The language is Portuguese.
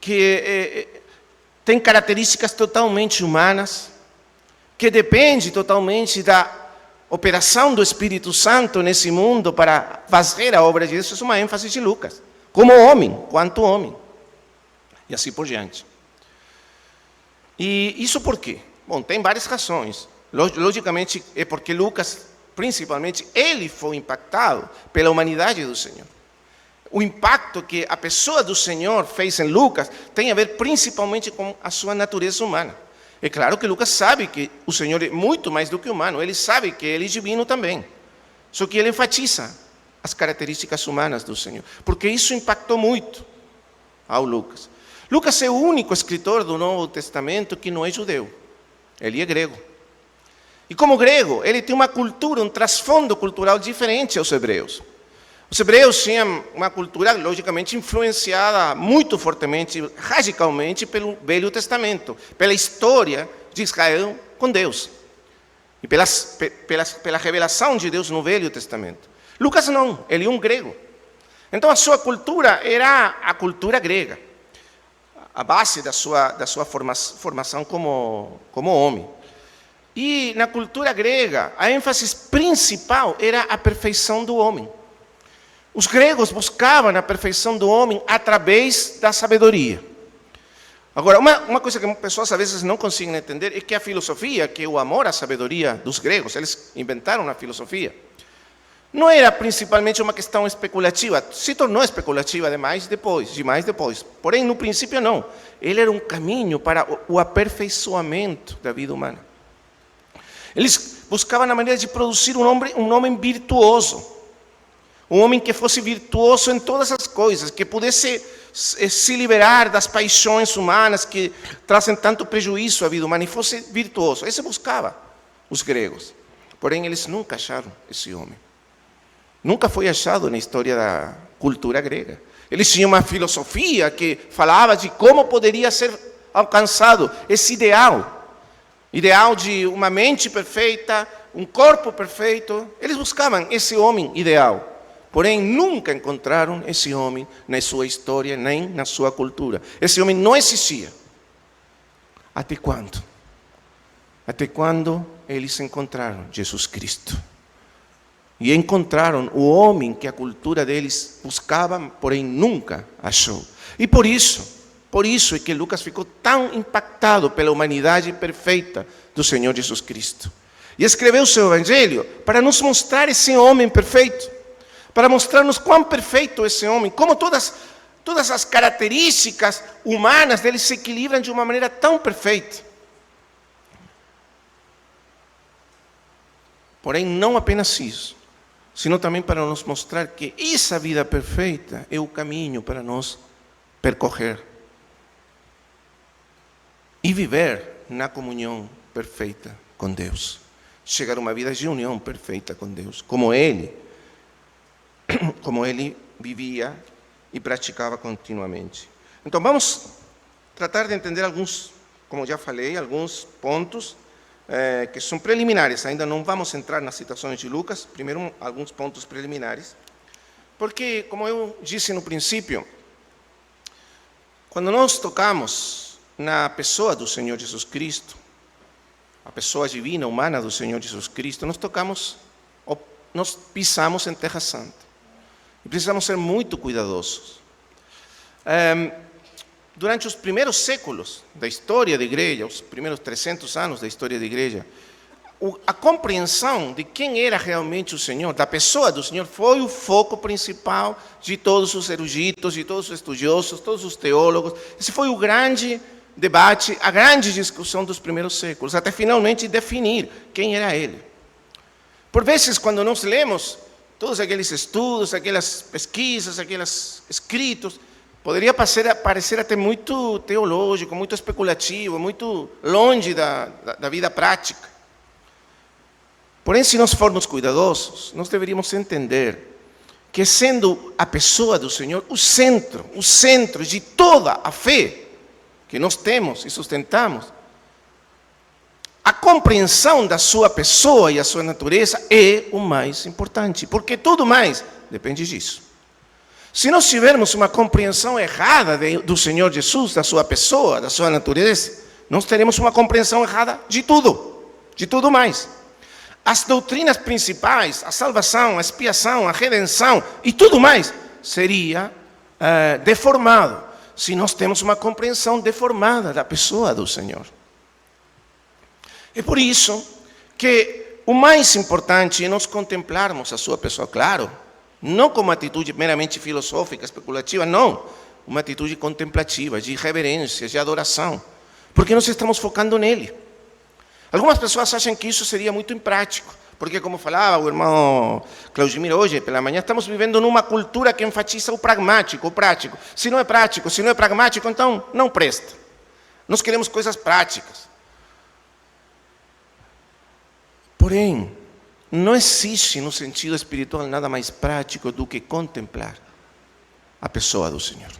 que tem características totalmente humanas, que depende totalmente da operação do Espírito Santo nesse mundo para fazer a obra de Deus. Isso é uma ênfase de Lucas, como homem, quanto homem, e assim por diante. E isso por quê? Bom, tem várias razões. Logicamente, é porque Lucas, principalmente, ele foi impactado pela humanidade do Senhor. O impacto que a pessoa do Senhor fez em Lucas tem a ver principalmente com a sua natureza humana. É claro que Lucas sabe que o Senhor é muito mais do que humano, ele sabe que ele é divino também. Só que ele enfatiza as características humanas do Senhor, porque isso impactou muito ao Lucas. Lucas é o único escritor do Novo Testamento que não é judeu, ele é grego. E como grego, ele tem uma cultura, um trasfondo cultural diferente aos hebreus. Os hebreus tinham uma cultura, logicamente, influenciada muito fortemente, radicalmente, pelo Velho Testamento, pela história de Israel com Deus. E pela revelação de Deus no Velho Testamento. Lucas não, ele é um grego. Então a sua cultura era a cultura grega, a base da sua formação como homem. E na cultura grega, a ênfase principal era a perfeição do homem. Os gregos buscavam a perfeição do homem através da sabedoria. Agora, uma coisa que as pessoas às vezes não conseguem entender é que a filosofia, que é o amor à sabedoria dos gregos, eles inventaram a filosofia, não era principalmente uma questão especulativa, se tornou especulativa demais depois. Porém, no princípio não. Ele era um caminho para o aperfeiçoamento da vida humana. Eles buscavam a maneira de produzir um homem virtuoso. Um homem que fosse virtuoso em todas as coisas, que pudesse se liberar das paixões humanas que trazem tanto prejuízo à vida humana e fosse virtuoso. Isso buscava os gregos. Porém, eles nunca acharam esse homem. Nunca foi achado na história da cultura grega. Eles tinham uma filosofia que falava de como poderia ser alcançado esse ideal de uma mente perfeita, um corpo perfeito. Eles buscavam esse homem ideal. Porém, nunca encontraram esse homem na sua história, nem na sua cultura. Esse homem não existia. Até quando? Até quando eles encontraram Jesus Cristo. E encontraram o homem que a cultura deles buscava, porém nunca achou. E por isso é que Lucas ficou tão impactado pela humanidade perfeita do Senhor Jesus Cristo. E escreveu o seu evangelho para nos mostrar esse homem perfeito. Para mostrar-nos quão perfeito é esse homem, como todas as características humanas dele se equilibram de uma maneira tão perfeita. Porém, não apenas isso, sino também para nos mostrar que essa vida perfeita é o caminho para nós percorrer e viver na comunhão perfeita com Deus. Chegar a uma vida de união perfeita com Deus, como Ele vivia e praticava continuamente. Então vamos tratar de entender alguns, como já falei, alguns pontos que são preliminares. Ainda não vamos entrar nas citações de Lucas, primeiro alguns pontos preliminares, porque, como eu disse no princípio, quando nós tocamos na pessoa do Senhor Jesus Cristo, a pessoa divina, humana do Senhor Jesus Cristo, nós pisamos em terra santa. E precisamos ser muito cuidadosos. Durante os primeiros séculos da história da igreja, os primeiros 300 anos da história da igreja, a compreensão de quem era realmente o Senhor, da pessoa do Senhor, foi o foco principal de todos os eruditos, de todos os estudiosos, todos os teólogos. Esse foi o grande debate, a grande discussão dos primeiros séculos, até finalmente definir quem era Ele. Por vezes, quando nós lemos todos aqueles estudos, aquelas pesquisas, aqueles escritos, poderia parecer até muito teológico, muito especulativo, muito longe da vida prática. Porém, se nós formos cuidadosos, nós deveríamos entender que, sendo a pessoa do Senhor o centro de toda a fé que nós temos e sustentamos, a compreensão da sua pessoa e a sua natureza é o mais importante, porque tudo mais depende disso. Se nós tivermos uma compreensão errada do Senhor Jesus, da sua pessoa, da sua natureza, nós teremos uma compreensão errada de tudo mais. As doutrinas principais, a salvação, a expiação, a redenção e tudo mais, seria deformado se nós temos uma compreensão deformada da pessoa do Senhor. É por isso que o mais importante é nós contemplarmos a sua pessoa, claro, não como atitude meramente filosófica, especulativa, não. Uma atitude contemplativa, de reverência, de adoração. Porque nós estamos focando nele. Algumas pessoas acham que isso seria muito imprático. Porque, como falava o irmão Claudimir hoje pela manhã, estamos vivendo numa cultura que enfatiza o pragmático, o prático. Se não é prático, se não é pragmático, então não presta. Nós queremos coisas práticas. Porém, não existe no sentido espiritual nada mais prático do que contemplar a pessoa do Senhor.